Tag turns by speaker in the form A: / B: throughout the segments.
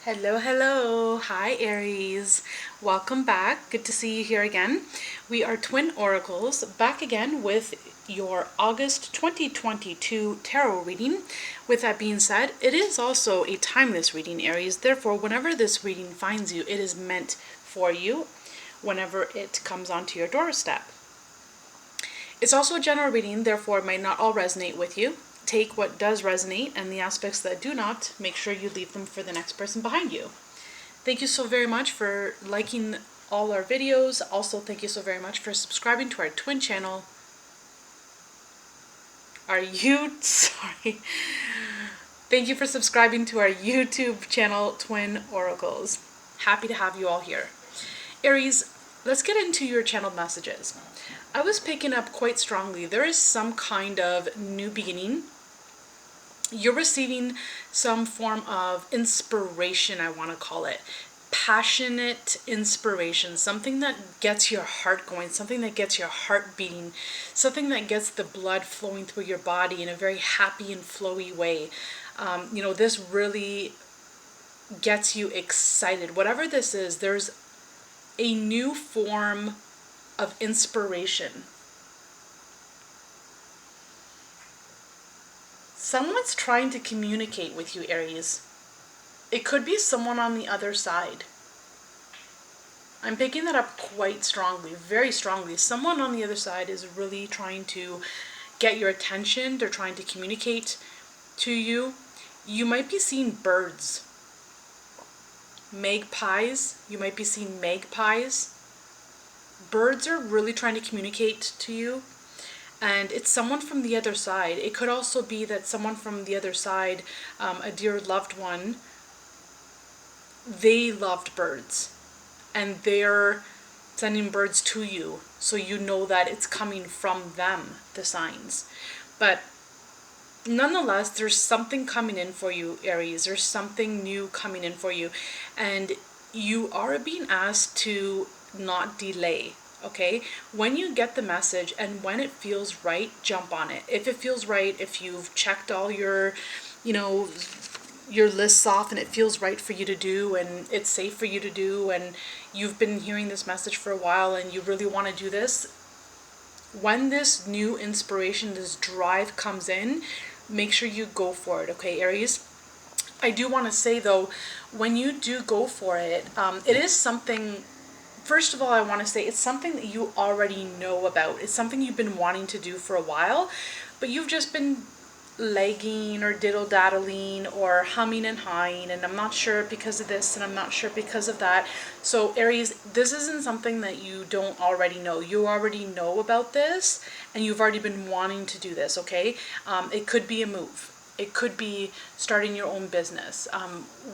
A: Hello, hello. Hi, Aries. Welcome back. Good to see you here again. We are Twin Oracles, back again with your August 2022 tarot reading. With that being said, it is also a timeless reading, Aries. Therefore, whenever this reading finds you, it is meant for you whenever it comes onto your doorstep. It's also a general reading, therefore it might not all resonate with you. Take what does resonate, and the aspects that do not, make sure you leave them for the next person behind you. Thank you so very much for liking all our videos. Also, thank you so very much for subscribing to our twin channel. Thank you for subscribing to our YouTube channel, Twin Oracles. Happy to have you all here. Aries, let's get into your channeled messages. I was picking up quite strongly. There is some kind of new beginning. You're receiving some form of inspiration, I want to call it. Passionate inspiration, something that gets your heart going, something that gets your heart beating, something that gets the blood flowing through your body in a very happy and flowy way. This really gets you excited. Whatever this is, there's a new form of inspiration. Someone's trying to communicate with you, Aries. It could be someone on the other side. I'm picking that up quite strongly, very strongly. Someone on the other side is really trying to get your attention. They're trying to communicate to you. You might be seeing birds. Magpies. You might be seeing magpies. Birds are really trying to communicate to you, and it's someone from the other side. It could also be that someone from the other side, a dear loved one, they loved birds and they're sending birds to you, so you know that it's coming from them, the signs. But nonetheless, there's something coming in for you, Aries. There's something new coming in for you, and you are being asked to not delay. Okay, when you get the message and when it feels right, jump on it. If it feels right, if you've checked all your lists off and it feels right for you to do and it's safe for you to do, and you've been hearing this message for a while and you really want to do this, when this new inspiration, this drive comes in, make sure you go for it. Okay, Aries? I do want to say though, when you do go for it, it is something. First of all, I want to say it's something that you already know about. It's something you've been wanting to do for a while, but you've just been lagging or diddle-daddling or humming and hawing, and I'm not sure because of this and I'm not sure because of that. So Aries, this isn't something that you don't already know. You already know about this and you've already been wanting to do this, okay? It could be a move. It could be starting your own business.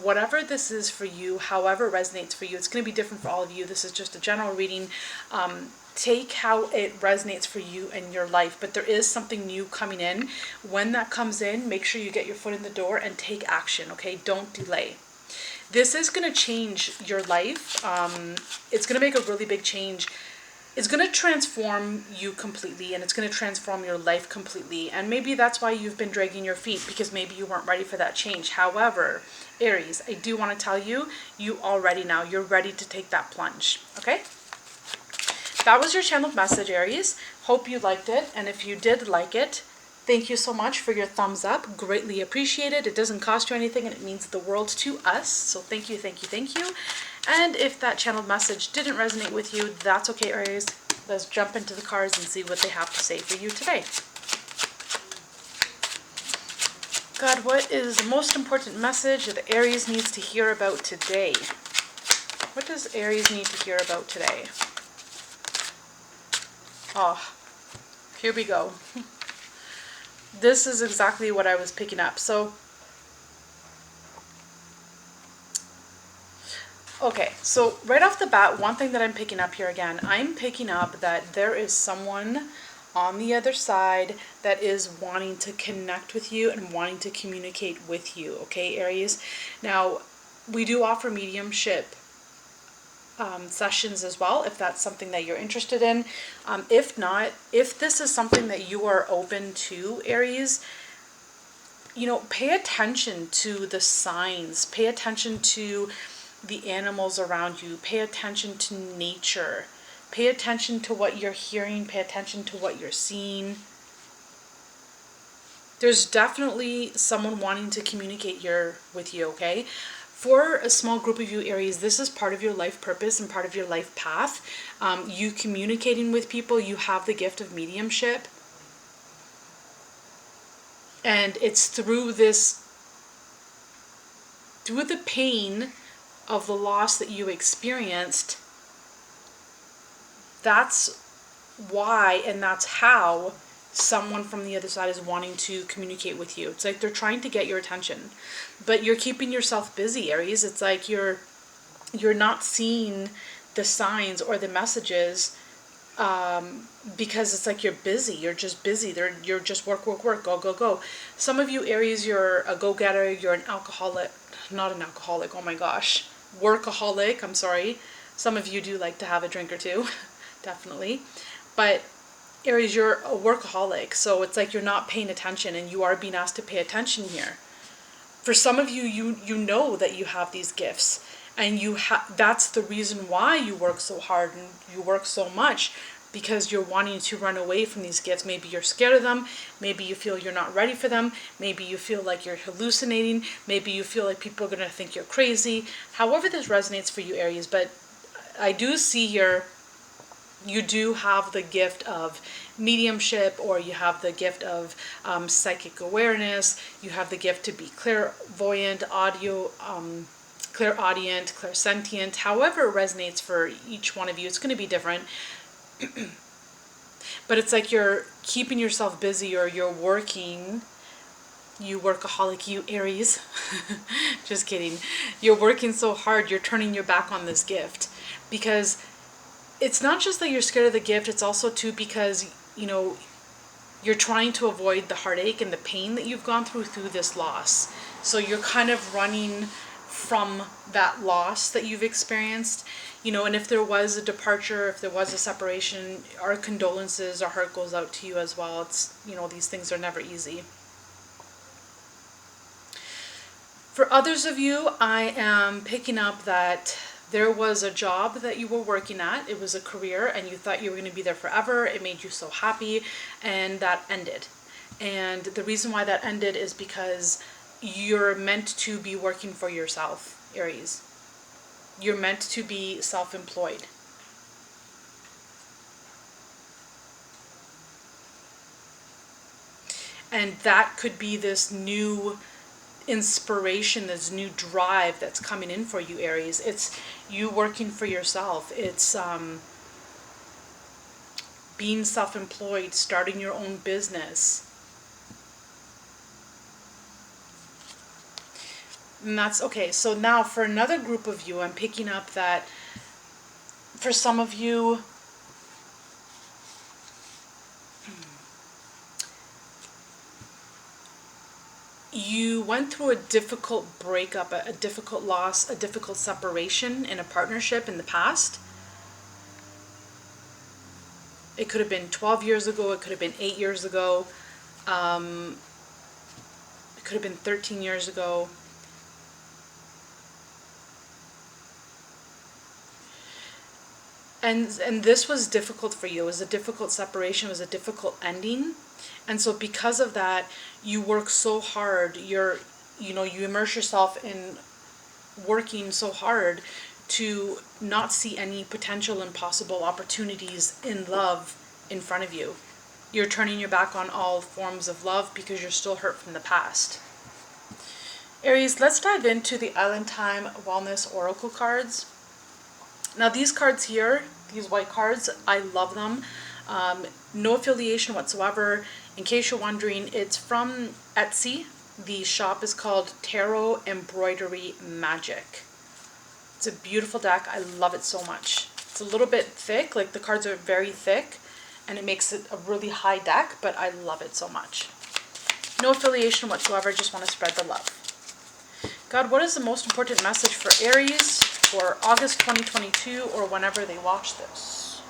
A: Whatever this is for you, however it resonates for you, it's going to be different for all of you. This is just a general reading. Take how it resonates for you in your life. But there is something new coming in. When that comes in, make sure you get your foot in the door and take action, okay? Don't delay. This is going to change your life. It's going to make a really big change. It's going to transform you completely, and it's going to transform your life completely. And maybe that's why you've been dragging your feet, because maybe you weren't ready for that change. However, Aries, I do want to tell you, you are ready now. You're ready to take that plunge, okay? That was your channeled message, Aries. Hope you liked it. And if you did like it, thank you so much for your thumbs up. Greatly appreciated. It doesn't cost you anything and it means the world to us. So thank you, thank you, thank you. And if that channeled message didn't resonate with you, that's okay, Aries. Let's jump into the cards and see what they have to say for you today. God, what is the most important message that Aries needs to hear about today? What does Aries need to hear about today? Oh, here we go. This is exactly what I was picking up. So, okay, so right off the bat, one thing that I'm picking up here again, I'm picking up that there is someone on the other side that is wanting to connect with you and wanting to communicate with you, okay, Aries? Now, we do offer mediumship sessions as well, if that's something that you're interested in. If not, if this is something that you are open to, Aries, pay attention to the signs, pay attention to the animals around you, pay attention to nature, pay attention to what you're hearing, pay attention to what you're seeing. There's definitely someone wanting to communicate here with you, okay? For a small group of you, Aries, this is part of your life purpose and part of your life path. You communicating with people, you have the gift of mediumship. And it's through the pain of the loss that you experienced, that's why and that's how someone from the other side is wanting to communicate with you. It's like they're trying to get your attention, but you're keeping yourself busy, Aries. It's like you're not seeing the signs or the messages because it's like you're busy. You're just busy. You're just work, go. Some of you, Aries, you're a go-getter. You're an alcoholic. Not an alcoholic. Oh my gosh. Workaholic. I'm sorry. Some of you do like to have a drink or two. Definitely. But Aries, you're a workaholic. So it's like you're not paying attention, and you are being asked to pay attention here. For some of you, you know that you have these gifts, and that's the reason why you work so hard and you work so much, because you're wanting to run away from these gifts. Maybe you're scared of them. Maybe you feel you're not ready for them. Maybe you feel like you're hallucinating. Maybe you feel like people are going to think you're crazy. However this resonates for you, Aries, but I do see here you do have the gift of mediumship, or you have the gift of psychic awareness. You have the gift to be clairvoyant, clairaudient, clairsentient. However it resonates for each one of you, it's going to be different. But it's like you're keeping yourself busy, or you're working. You workaholic, you Aries. Just kidding. You're working so hard, you're turning your back on this gift, because it's not just that you're scared of the gift, it's also too because, you're trying to avoid the heartache and the pain that you've gone through this loss. So you're kind of running from that loss that you've experienced. And if there was a departure, if there was a separation, our condolences, our heart goes out to you as well. It's, these things are never easy. For others of you, I am picking up that there was a job that you were working at. It was a career, and you thought you were going to be there forever. It made you so happy, and that ended. And the reason why that ended is because you're meant to be working for yourself, Aries. You're meant to be self-employed. And that could be this new inspiration, this new drive that's coming in for you, Aries. It's you working for yourself. It's being self-employed, starting your own business. And that's okay. So now for another group of you, I'm picking up that for some of you, you went through a difficult breakup, a difficult loss, a difficult separation in a partnership in the past. It could have been 12 years ago. It could have been 8 years ago. It could have been 13 years ago. And this was difficult for you. It was a difficult separation. It was a difficult ending. And so because of that, you work so hard. You immerse yourself in working so hard to not see any potential and possible opportunities in love in front of you. You're turning your back on all forms of love because you're still hurt from the past. Aries, let's dive into the Island Time Wellness Oracle cards. Now these cards here, these white cards, I love them. No affiliation whatsoever. In case you're wondering, it's from Etsy. The shop is called Tarot Embroidery Magic. It's a beautiful deck. I love it so much. It's a little bit thick, like the cards are very thick, and it makes it a really high deck, but I love it so much. No affiliation whatsoever, just want to spread the love. God, what is the most important message for Aries for August 2022 or whenever they watch this?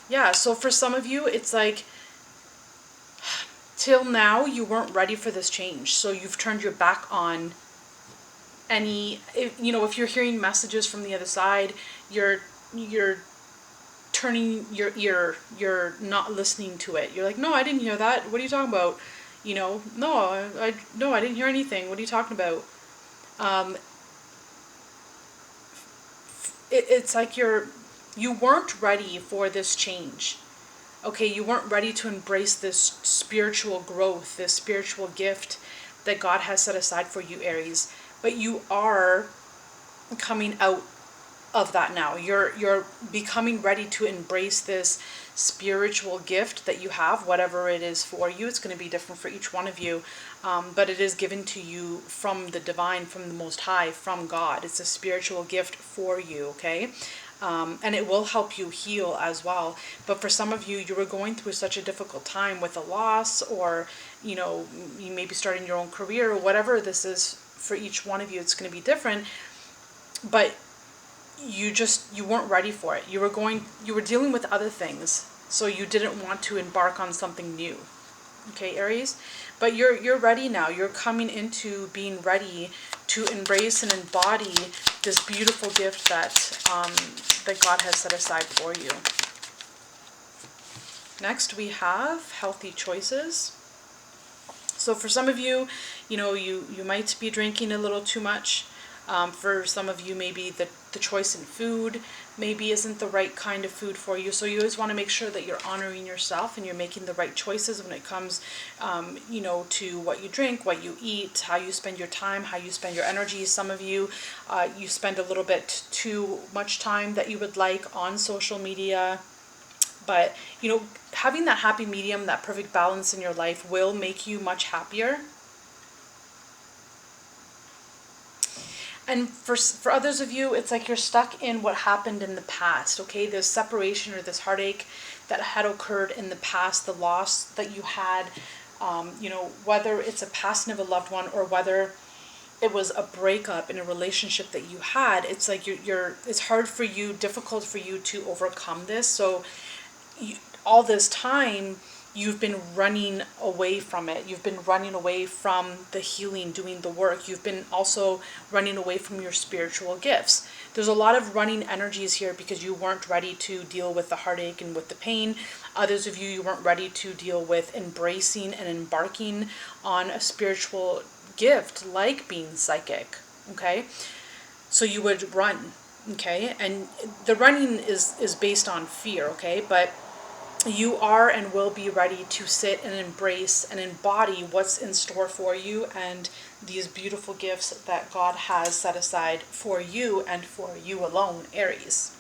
A: Yeah, so for some of you, it's like till now you weren't ready for this change, so you've turned your back on if you're hearing messages from the other side, you're turning your ear, you're not listening to it. You're like, no, I didn't hear that. What are you talking about? No, no, I didn't hear anything. What are you talking about? Um, it's like you weren't ready for this change. Okay, you weren't ready to embrace this spiritual growth, this spiritual gift that God has set aside for you, Aries. But you are coming out of that now. You're becoming ready to embrace this spiritual gift that you have, whatever it is for you. It's going to be different for each one of you, but it is given to you from the divine, from the Most High, from God. It's a spiritual gift for you, okay? And it will help you heal as well. But for some of you, you were going through such a difficult time with a loss, or you may be starting your own career, or whatever this is for each one of you. It's going to be different, but you weren't ready for it. You were dealing with other things, so you didn't want to embark on something new. Okay, Aries? But you're ready now. You're coming into being ready to embrace and embody this beautiful gift that God has set aside for you. Next, we have healthy choices. So for some of you, you might be drinking a little too much. For some of you, maybe the choice in food maybe isn't the right kind of food for you. So you always want to make sure that you're honoring yourself and you're making the right choices when it comes, to what you drink, what you eat, how you spend your time, how you spend your energy. Some of you, you spend a little bit too much time that you would like on social media. But, having that happy medium, that perfect balance in your life will make you much happier. And for others of you, it's like you're stuck in what happened in the past, okay? This separation or this heartache that had occurred in the past, the loss that you had, whether it's a passing of a loved one or whether it was a breakup in a relationship that you had, it's like it's hard for you, difficult for you to overcome this. So all this time, you've been running away from it. You've been running away from the healing, doing the work. You've been also running away from your spiritual gifts. There's a lot of running energies here because you weren't ready to deal with the heartache and with the pain. Others of you weren't ready to deal with embracing and embarking on a spiritual gift like being psychic, okay? So you would run, okay? And the running is based on fear, okay? But you are and will be ready to sit and embrace and embody what's in store for you and these beautiful gifts that God has set aside for you and for you alone, Aries.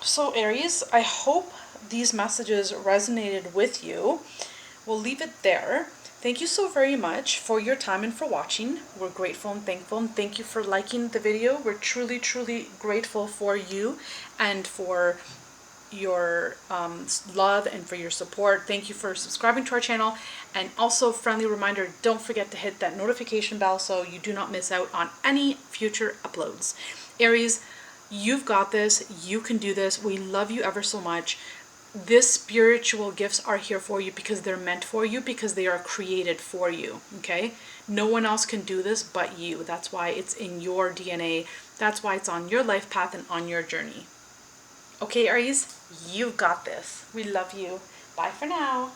A: So Aries, I hope these messages resonated with you. We'll leave it there. Thank you so very much for your time and for watching. We're grateful and thankful, and thank you for liking the video. We're truly, truly grateful for you and for your love and for your support. Thank you for subscribing to our channel, and also friendly reminder, don't forget to hit that notification bell so you do not miss out on any future uploads. Aries, you've got this. You can do this. We love you ever so much. This spiritual gifts are here for you because they're meant for you, because they are created for you, okay? No one else can do this but you. That's why it's in your DNA. That's why it's on your life path and on your journey. Okay, Aries, you've got this. We love you. Bye for now.